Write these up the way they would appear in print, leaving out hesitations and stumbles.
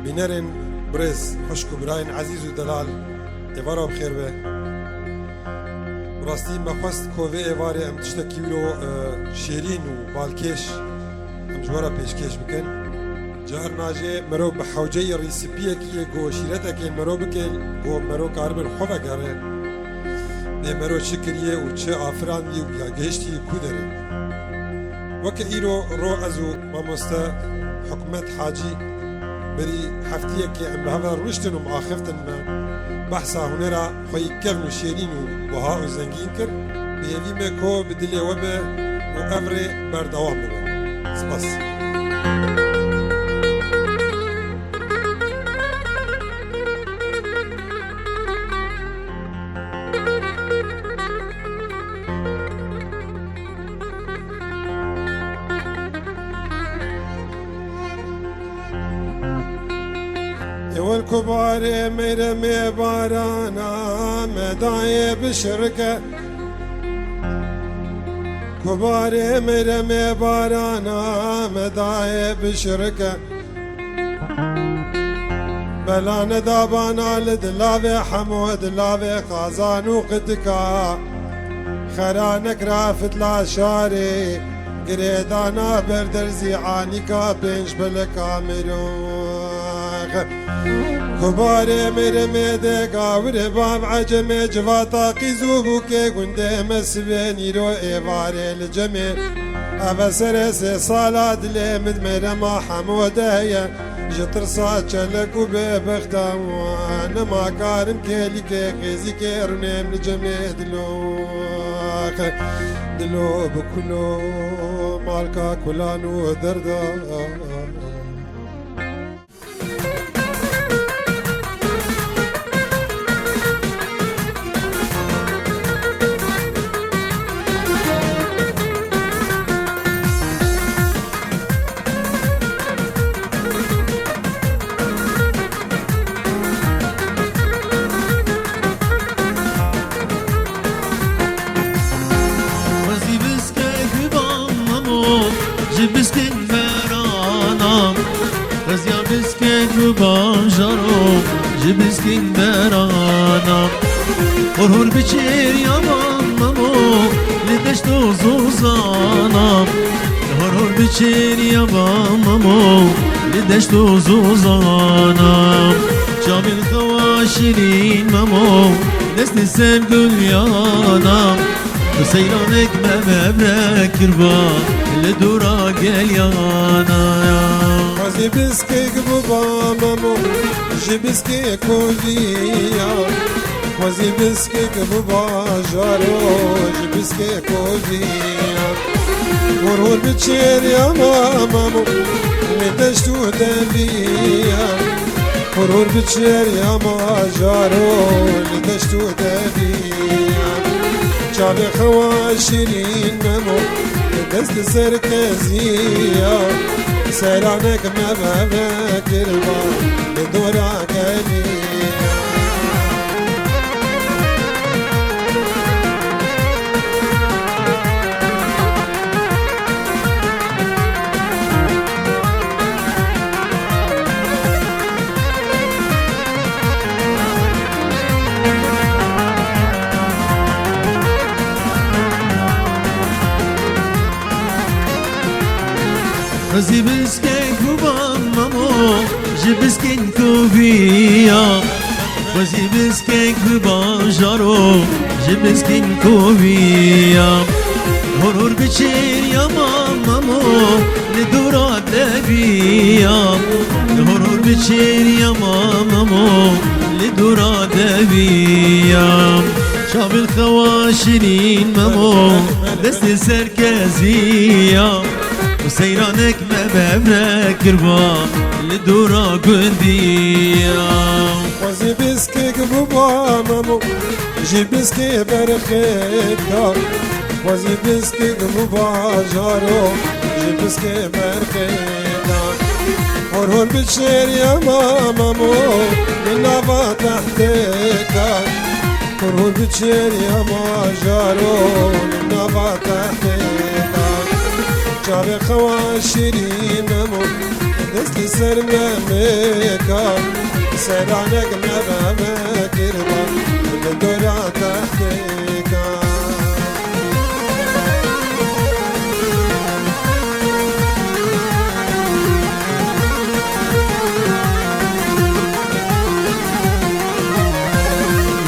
بنرن برز خشكو براين عزيز ودلال ايفارا بخير به براستي ما خواست كوفي ايفاري ام تشتكيولو شيرين وبالكيش ام جوارا بيشكيش بكن جار ناجي مرو بحوجي ريسيبيه كي جو شيرتك مرو بكل جو مرو كاربن خوفا غاره دي مرو شكريه وچه افران دي ويا گشتي كودره وكايرو رو ازو ماموستا حكمت حاجي بري حفتيه كي ام بهذا رشتن ومآخفتن ما بحثا هنرا خوي كفن وشيرين وبهاء وزنگين كر بيهي مكو بدلي وبه وأفري بردوام ببه سباس والكبار مرمي بارانا مداي بشركة كبار مرمي بارانا مداي بشركة بلا ندابانا لدلاوي حمود لاوي خازان وقدكا خرانك رافت لا شاري قريدانا بردرزي عانيكا بينش بالكاميرون كبار مرمي دقا ورباب عجمي جواتا قيزوبو كي قنده مسبيني رو ايواري الجميل افسر سي صالة دلي مدمرما حمودايا جتر ساچلك وببختا وانا ما كارم كيلي كي خيزي كي رنم الجميل دلو بكلو مالكا كلانو دردا Biskin verana, Razia biskin kubanjaro, Jibiskin verana. Horhor biçer yaman mamo, Lideş tozuzana. Horhor biçer yaman mamo, Lideş tozuzana. Camil kavaşirin mamo, Nesli sevgül yana. Seyranek memebrek kirba لدورا قليانا خوزي بسكيك بابا مامو جبسكي كوليا خوزي بسكيك بابا جارو جبسكي كوليا ورور بتشير يا مامو لدشتو دبيا ورور بتشير يا ما جارو لدشتو دبيا شابي خواشرين مامو دست سركزية سيرانك ما بفكر ما بدورا كلية Razia biskin kuban mamo, Jibiskin kovia. Razia biskin kuban jaro, Jibiskin kovia. Horhor biçer yaman mamo, Lidura devia. Horhor biçer yaman mamo, Lidura devia. Şabil kavaşirin mamo, Desti serkeziya. وسيرانك ما ببرك كربا لدورا قنديا خوزي بسكيك بابا مامو جبسكي برخيتا خوزي بسكيك بابا جارو جبسكي برخيتا هور بتشير يا مامو من لافا تحتيتا هور بتشير يا ما جارو من لافا تحتيتا شاب خواشرين مو دستی سر ممکا سرانک مبامه کربا دورا تحتیکا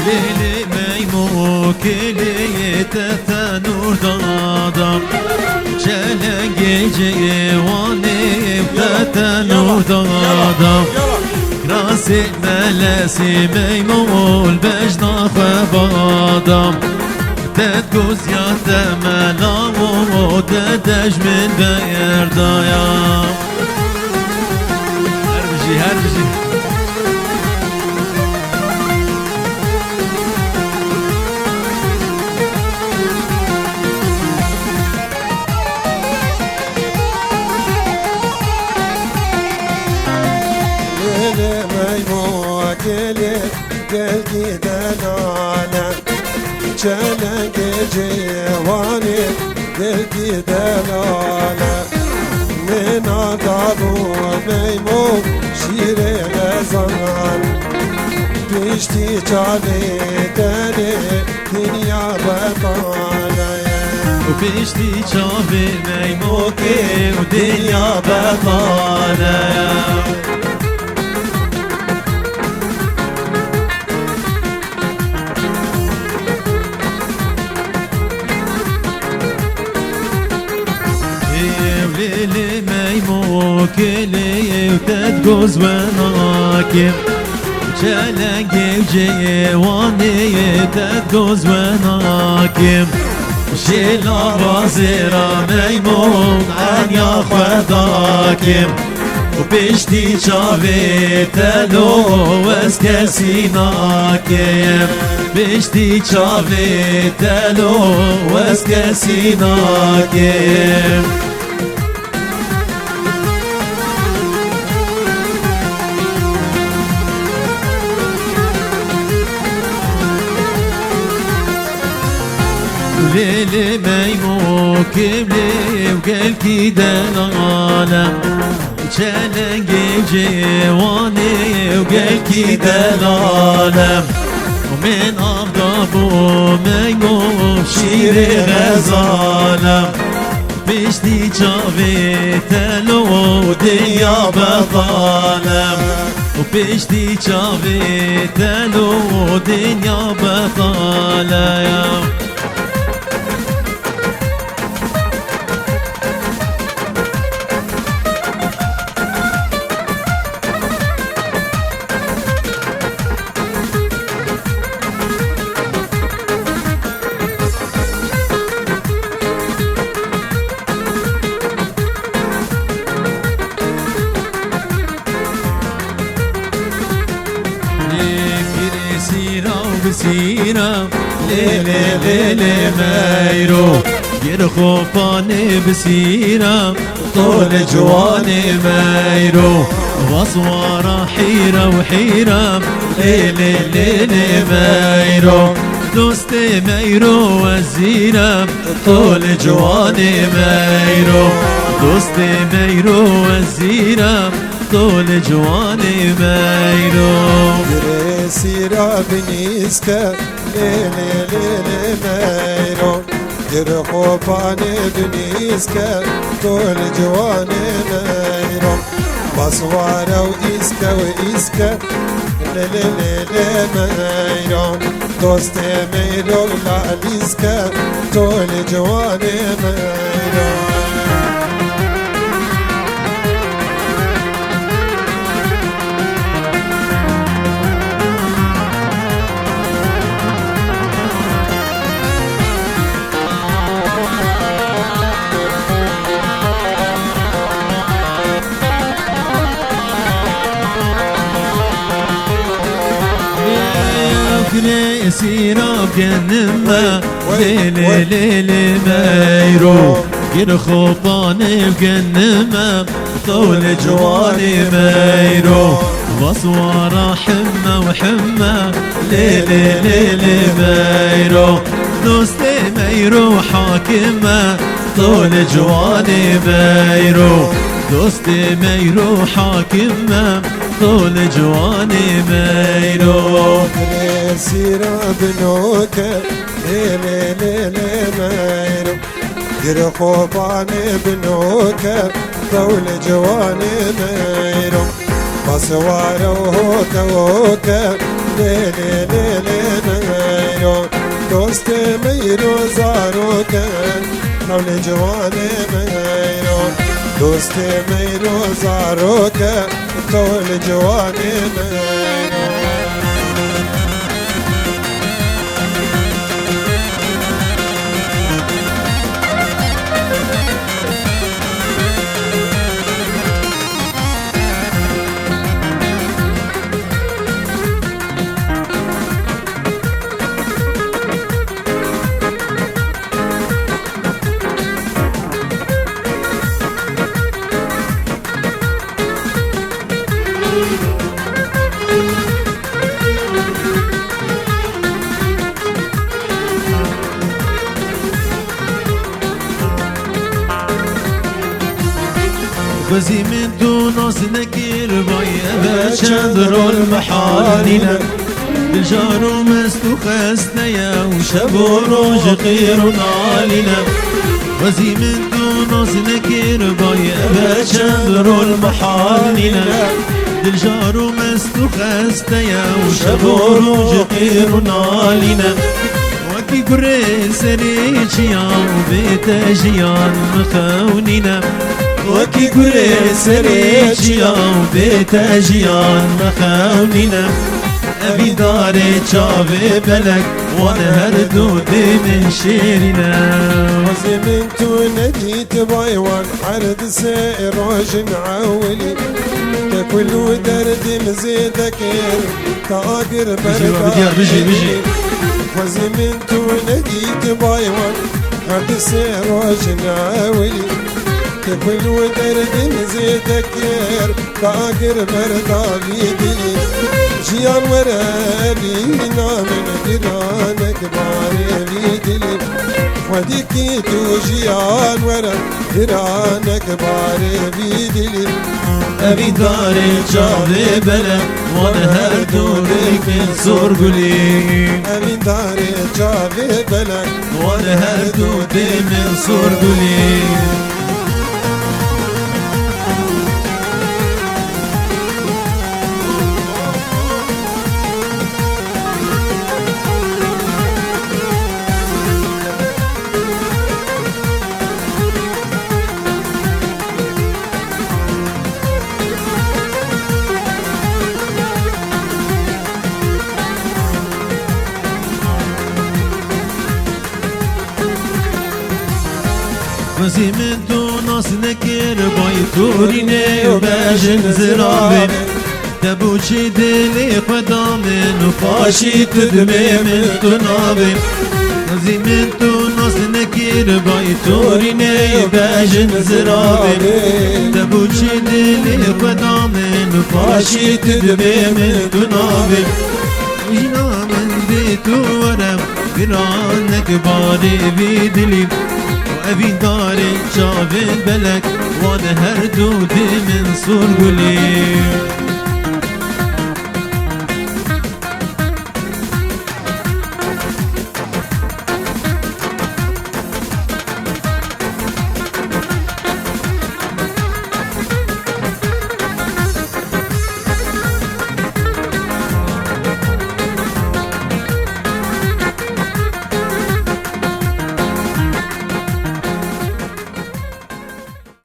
Lili meymuk ili tetenur dadam Çelengi civani tetenur dadam Krasi melesi meymul bejna khebadam Ted guz ya temelavu dedej min beyerdayam Her bir şey gel giden alem Çelenk civani gel giden alem Min adabu meymun şire zaman Pişti çavi deni dünya betaleye Pişti çavi meymuki dünya betaleye Evlili meymuk ili tedguz venakim Çelengi civani tedguz venakim Jila vazira meymuk an ya khadakim Pişti çavi telo eskesinakim Pişti çavi telo eskesinakim Lili meymuk ibli gel giden alem Çelengi civani gel giden alem Min avdabu meymuk şiri gazalem Pişti çavi telo dünya betalem Pişti çavi telo dünya betalem بسيرة ليلي ليلي مايرو يرخو فاني بسيرة طول جواني مايرو وصوارة حيرة وحيرة ليلي ليلي مايرو دوستي مايرو وزيرة طول جواني مايرو دوستي مايرو وزيرة طول جواني مايرو سيرا بنيسكا ليلي ليلي مايرو يرخو فاني بنيسكا طول جواني مايرو بصوارة وإسكا وإسكا ليلي ليلي مايرو دوستي مايرو لاليسكا طول جواني مايرو سيرا بجنما ليلي ليلي مايرو يرخو طاني بجنما طول جواني مايرو وصوارة حمة وحمة ليلي ليلي مايرو دوستي مايرو حاكمة طول جواني مايرو دوست ميرو حاكم طول جواني ميرو سيرة بنوك ليلي ليلي ميرو قر خوباني بنوك طول جواني ميرو بصوار وهوك وهوك ليلي ليلي ميرو دوست ميرو زاروك طول جواني ميرو دوست ميرو زاروك طول جواني ميرو غزي من دون نكير باي چندر المحالنا بالجار ومستو خستيا وشبو روج غير نالنا غزي من دون نكير باي چندر المحالنا بالجار ومستو خستيا وشبو روج غير نالنا وكي قري سريجيا وبيت جيان مخوننا وكي قري سريجيا وبيت جيان مخوننا أبي داري شافي بلك وانا هردودي من شيرنا وزمنتو نديت بايوان حرد سائر وجن عولي تكل درد مزيدك تاقر بجي وزمنتو نديت بايوان حرد سائر وجن عولي تكل درد مزيدك تاقر بردا بيدلي جيان ورابينا من جيرانك باري بيدلي وديكي تو جيان ورا جيرانك باري بيدلي أبي داري شافي بلد وانا هردودي من صور قولي أبي داري شافي بلد وانا هردودي من صور قولي غزي من دونس نكير بايتوريني وباجن زرابي تبوشي دلي قدامن وفاشي تدمي من تنابي غزي من دونس نكير بايتوريني وباجن زرابي تبوشي دلي قدامن وفاشي تدمي من تنابي وجنا من بيتو ورم قرانك باري بيدلي أبي داري شاف البلك وانا هردودي من صور قولي